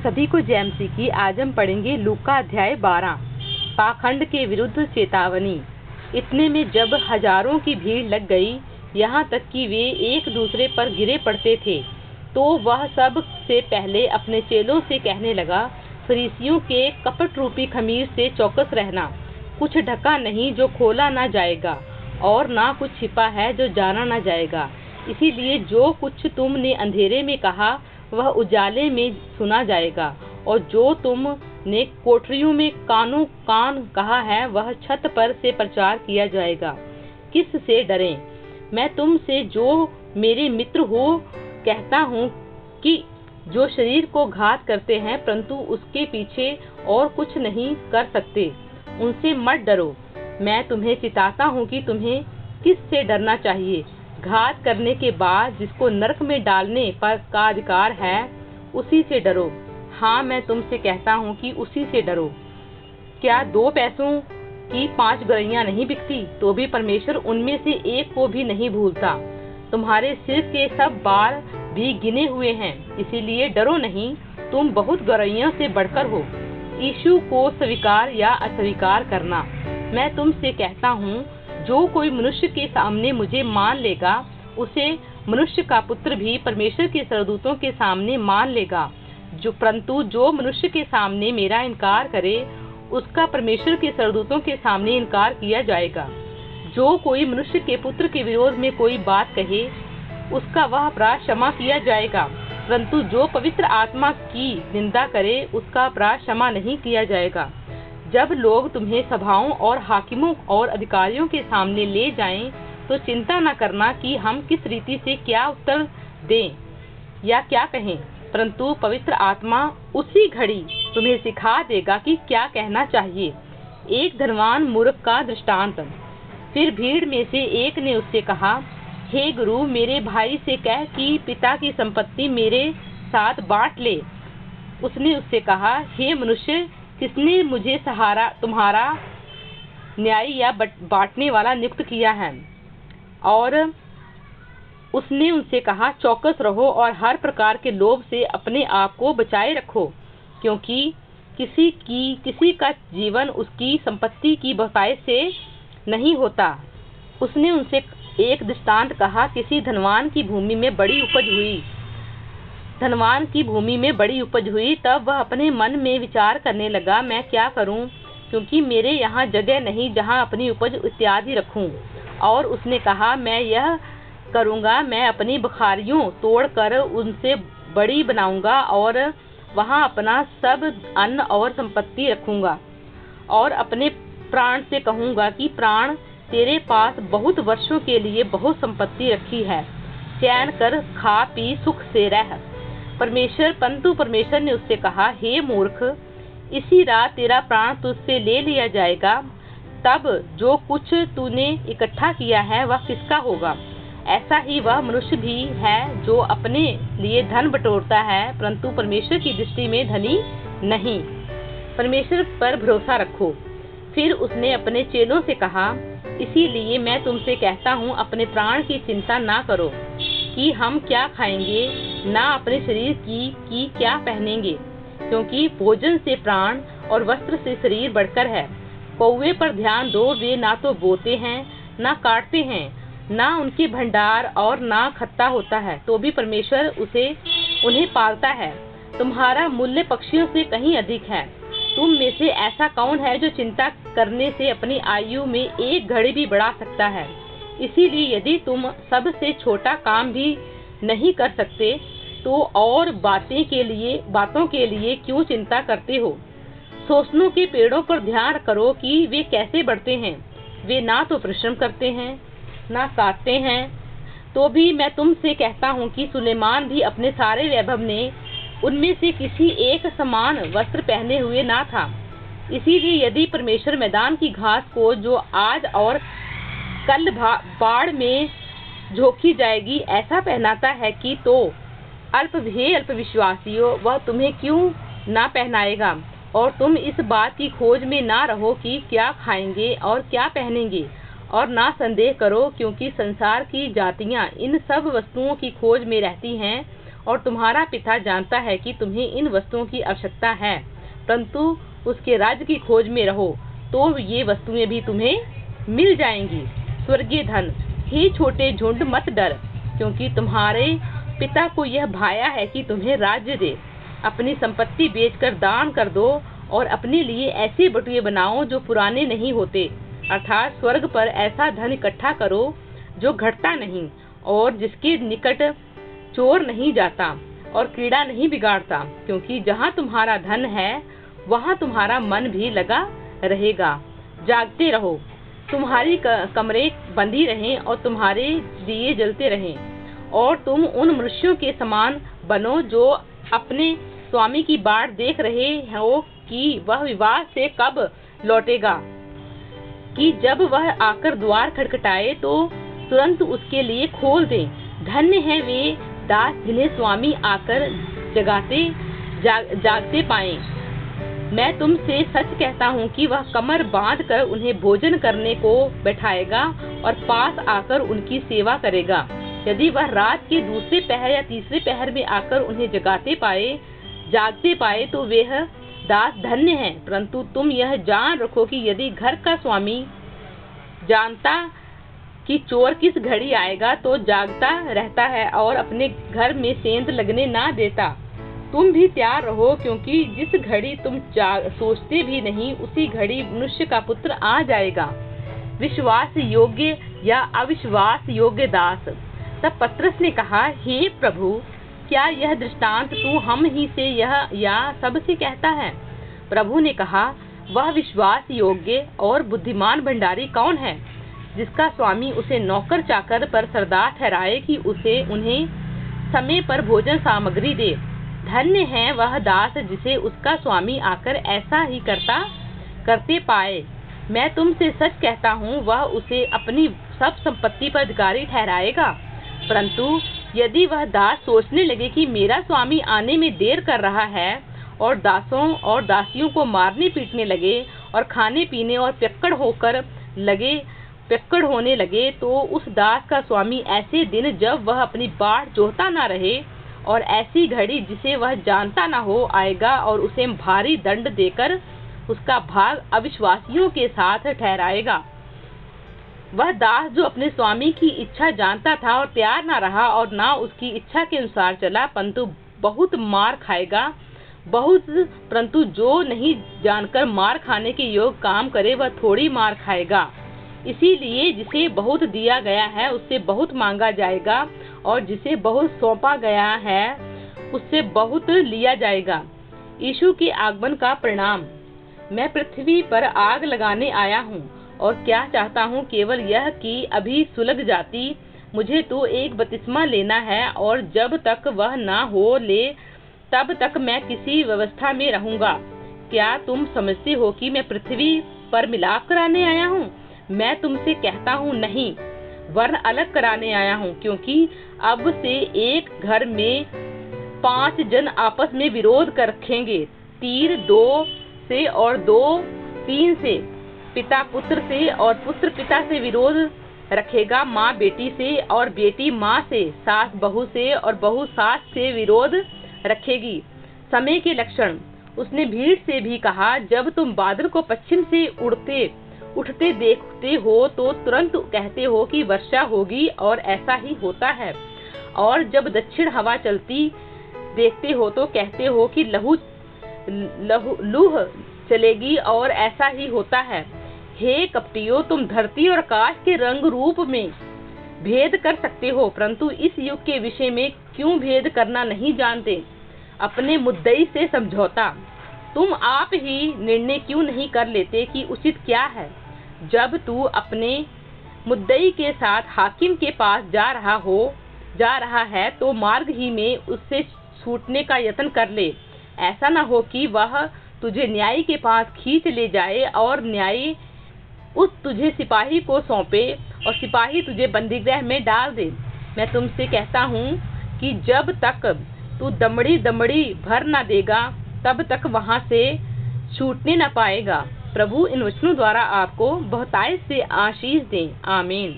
सभी को जयमसी की। आज हम पढ़ेंगे लूका अध्याय 12, पाखंड के विरुद्ध चेतावनी। इतने में जब हजारों की भीड़ लग गई, यहाँ तक कि वे एक दूसरे पर गिरे पड़ते थे, तो वह सब से पहले अपने चेलों से कहने लगा, फरीसियों के कपट रूपी खमीर से चौकस रहना। कुछ ढका नहीं जो खोला ना जाएगा, और ना कुछ छिपा है जो जाना ना जाएगा। इसीलिए जो कुछ तुमने अंधेरे में कहा वह उजाले में सुना जाएगा, और जो तुमने कोठरियों में कानों कान कहा है वह छत पर से प्रचार किया जाएगा। किस से डरें? मैं तुमसे जो मेरे मित्र हो कहता हूँ कि जो शरीर को घात करते हैं परंतु उसके पीछे और कुछ नहीं कर सकते, उनसे मत डरो। मैं तुम्हें चिताता हूँ कि तुम्हें किस से डरना चाहिए। घात करने के बाद जिसको नरक में डालने पर का अधिकार है, उसी से डरो। हाँ, मैं तुमसे कहता हूँ कि उसी से डरो। क्या 2 पैसों की 5 गरैयां नहीं बिकती, तो भी परमेश्वर उनमें से एक को भी नहीं भूलता। तुम्हारे सिर के सब बाल भी गिने हुए हैं, इसीलिए डरो नहीं, तुम बहुत गरैयों से बढ़कर हो। यीशु को स्वीकार या अस्वीकार करना। मैं तुमसे कहता हूँ, जो कोई मनुष्य के सामने मुझे मान लेगा, उसे मनुष्य का पुत्र भी परमेश्वर के स्वर्गदूतों के सामने मान लेगा। परंतु जो मनुष्य के सामने मेरा इनकार करे, उसका परमेश्वर के स्वर्गदूतों के सामने इनकार किया जाएगा। जो कोई मनुष्य के पुत्र के विरोध में कोई बात कहे, उसका वह अपराध क्षमा किया जाएगा, परंतु जो पवित्र आत्मा की निंदा करे, उसका अपराध क्षमा नहीं किया जाएगा। जब लोग तुम्हें सभाओं और हाकिमों और अधिकारियों के सामने ले जाएं, तो चिंता न करना कि हम किस रीति से क्या उत्तर दें या क्या कहें, परंतु पवित्र आत्मा उसी घड़ी तुम्हें सिखा देगा कि क्या कहना चाहिए। एक धनवान मूर्ख का दृष्टांत। फिर भीड़ में से एक ने उससे कहा, हे गुरु, मेरे भाई से कह कि पिता की संपत्ति मेरे साथ बांट ले। उसने उससे कहा, हे मनुष्य, किसने मुझे तुम्हारा न्यायी या बांटने वाला नियुक्त किया है? और उसने उनसे कहा, चौकस रहो और हर प्रकार के लोभ से अपने आप को बचाए रखो, क्योंकि किसी का जीवन उसकी संपत्ति की बहुतायत से नहीं होता। उसने उनसे एक दृष्टांत कहा, किसी धनवान की भूमि में बड़ी उपज हुई। तब वह अपने मन में विचार करने लगा, मैं क्या करूं, क्योंकि मेरे यहाँ जगह नहीं जहाँ अपनी उपज इत्यादि रखूं। और उसने कहा, मैं यह करूंगा, मैं अपनी बखारियों तोड़कर उनसे बड़ी बनाऊंगा और वहाँ अपना सब अन्न और संपत्ति रखूंगा, और अपने प्राण से कहूंगा कि प्राण, तेरे पास बहुत वर्षों के लिए बहुत संपत्ति रखी है, चैन कर खा पी सुख से रह। परंतु परमेश्वर ने उससे कहा, हे मूर्ख, इसी रात तेरा प्राण तुझसे ले लिया जाएगा। तब जो कुछ तूने इकट्ठा किया है वह किसका होगा? ऐसा ही वह मनुष्य भी है जो अपने लिए धन बटोरता है, परंतु परमेश्वर की दृष्टि में धनी नहीं। परमेश्वर पर भरोसा रखो। फिर उसने अपने चेलों से कहा, इसीलिए मैं तुमसे कहता हूँ, अपने प्राण की चिंता ना करो कि हम क्या खाएंगे, ना अपने शरीर की क्या पहनेंगे, क्योंकि भोजन से प्राण और वस्त्र से शरीर बढ़कर है। कौवे पर ध्यान दो, वे ना तो बोते हैं ना काटते हैं, ना उनके भंडार और ना खत्ता होता है, तो भी परमेश्वर उन्हें पालता है। तुम्हारा मूल्य पक्षियों से कहीं अधिक है। तुम में से ऐसा कौन है जो चिंता करने से अपनी आयु में एक घड़ी भी बढ़ा सकता है? इसीलिए यदि तुम सबसे छोटा काम भी नहीं कर सकते, तो और बातों के लिए क्यों चिंता करते हो? सोसनों के पेड़ों पर ध्यान करो कि वे कैसे बढ़ते हैं। वे ना तो परिश्रम करते हैं ना काटते हैं, तो भी मैं तुमसे कहता हूँ कि सुलेमान भी अपने सारे वैभव में उनमें से किसी एक समान वस्त्र पहने हुए ना था। इसीलिए यदि परमेश्वर मैदान की घास को, जो आज और कल बाढ़ में झोंकी जाएगी, ऐसा पहनाता है कि तो अल्पविश्वासियों, वह तुम्हें क्यों ना पहनाएगा? और तुम इस बात की खोज में ना रहो कि क्या खाएंगे और क्या पहनेंगे, और ना संदेह करो, क्योंकि संसार की जातियां इन सब वस्तुओं की खोज में रहती हैं, और तुम्हारा पिता जानता है कि तुम्हें इन वस्तुओं की आवश्यकता है, परंतु उसके राज्य की खोज में रहो तो ये वस्तुएं भी तुम्हें मिल जाएंगी। स्वर्गीय धन, हे छोटे झुंड मत डर, क्योंकि तुम्हारे पिता को यह भाया है कि तुम्हें राज्य दे। अपनी संपत्ति बेचकर दान कर दो और अपने लिए ऐसे बटुए बनाओ जो पुराने नहीं होते, अर्थात स्वर्ग पर ऐसा धन इकट्ठा करो जो घटता नहीं और जिसके निकट चोर नहीं जाता और कीड़ा नहीं बिगाड़ता, क्योंकि जहाँ तुम्हारा धन है वहाँ तुम्हारा मन भी लगा रहेगा। जागते रहो, तुम्हारी कमरे बंधी रहें और तुम्हारे दिए जलते रहें, और तुम उन मनुष्यों के समान बनो जो अपने स्वामी की बाट देख रहे हो कि वह विवाह से कब लौटेगा, कि जब वह आकर द्वार खटखटाए तो तुरंत उसके लिए खोल दे। धन्य है वे दास जिन्हें स्वामी आकर जागते पाए। मैं तुमसे सच कहता हूँ कि वह कमर बांधकर उन्हें भोजन करने को बैठाएगा और पास आकर उनकी सेवा करेगा। यदि वह रात के दूसरे पहर या तीसरे पहर में आकर उन्हें जागते पाए तो वह दास धन्य है। परंतु तुम यह जान रखो कि यदि घर का स्वामी जानता कि चोर किस घड़ी आएगा तो जागता रहता है और अपने घर में सेंध लगने ना देता। तुम भी तैयार रहो, क्योंकि जिस घड़ी तुम सोचते भी नहीं उसी घड़ी मनुष्य का पुत्र आ जाएगा। विश्वास योग्य या अविश्वास योग्य दास। तब पतरस ने कहा, हे प्रभु, क्या यह दृष्टांत तू हम ही से यह या सबसे कहता है? प्रभु ने कहा, वह विश्वास योग्य और बुद्धिमान भंडारी कौन है जिसका स्वामी उसे नौकर चाकर पर सरदार ठहराए कि उन्हें समय पर भोजन सामग्री दे। धन्य है वह दास जिसे उसका स्वामी आकर ऐसा ही करते पाए। मैं तुमसे सच कहता हूँ, वह उसे अपनी सब संपत्ति पर अधिकारी ठहराएगा। परंतु यदि वह दास सोचने लगे कि मेरा स्वामी आने में देर कर रहा है और दासों और दासियों को मारने पीटने लगे और खाने पीने और पियक्कड़ होने लगे, तो उस दास का स्वामी ऐसे दिन जब वह अपनी बाट जोहता न रहे और ऐसी घड़ी जिसे वह जानता न हो आएगा और उसे भारी दंड देकर उसका भाग अविश्वासियों के साथ ठहराएगा। वह दास जो अपने स्वामी की इच्छा जानता था और तैयार न रहा और न उसकी इच्छा के अनुसार चला, परंतु बहुत मार खाएगा। परंतु जो नहीं जानकर मार खाने के योग काम करे वह थोड़ी मार खाएगा। इसीलिए जिसे बहुत दिया गया है उससे बहुत मांगा जाएगा, और जिसे बहुत सौंपा गया है उससे बहुत लिया जाएगा। यीशु के आगमन का परिणाम। मैं पृथ्वी पर आग लगाने आया हूँ, और क्या चाहता हूँ केवल यह कि अभी सुलग जाती। मुझे तो एक बपतिस्मा लेना है, और जब तक वह ना हो ले तब तक मैं किसी व्यवस्था में रहूंगा। क्या तुम समझते हो कि मैं पृथ्वी पर मिलाप कराने आया हूँ? मैं तुमसे कहता हूँ नहीं, वर्ण अलग कराने आया हूँ, क्योंकि अब से एक घर में 5 जन आपस में विरोध कर रखेंगे। तीर 2 से और 2 3 से, पिता पुत्र से और पुत्र पिता से विरोध रखेगा, माँ बेटी से और बेटी माँ से, सास बहू से और बहू सास से विरोध रखेगी। समय के लक्षण। उसने भीड़ से भी कहा, जब तुम बादल को पश्चिम से उठते देखते हो तो तुरंत कहते हो कि वर्षा होगी, और ऐसा ही होता है। और जब दक्षिण हवा चलती देखते हो तो कहते हो कि लूह चलेगी, और ऐसा ही होता है। हे कपटियों, तुम धरती और आकाश के रंग रूप में भेद कर सकते हो, परंतु इस युग के विषय में क्यों भेद करना नहीं जानते? अपने मुद्दई से समझौता। तुम आप ही निर्णय क्यों नहीं कर लेते कि उचित क्या है? जब तू अपने मुद्दई के साथ हाकिम के पास जा रहा है तो मार्ग ही में उससे छूटने का यत्न कर ले। ऐसा न हो कि वह तुझे न्यायी के पास खींच ले जाए और न्यायी तुझे सिपाही को सौंपे और सिपाही तुझे बंदीगृह में डाल दे। मैं तुमसे कहता हूँ कि जब तक तू दमड़ी भर न देगा तब तक वहाँ से छूटने न पाएगा। प्रभु इन वचनों द्वारा आपको बहुतायत से आशीष दे। आमीन।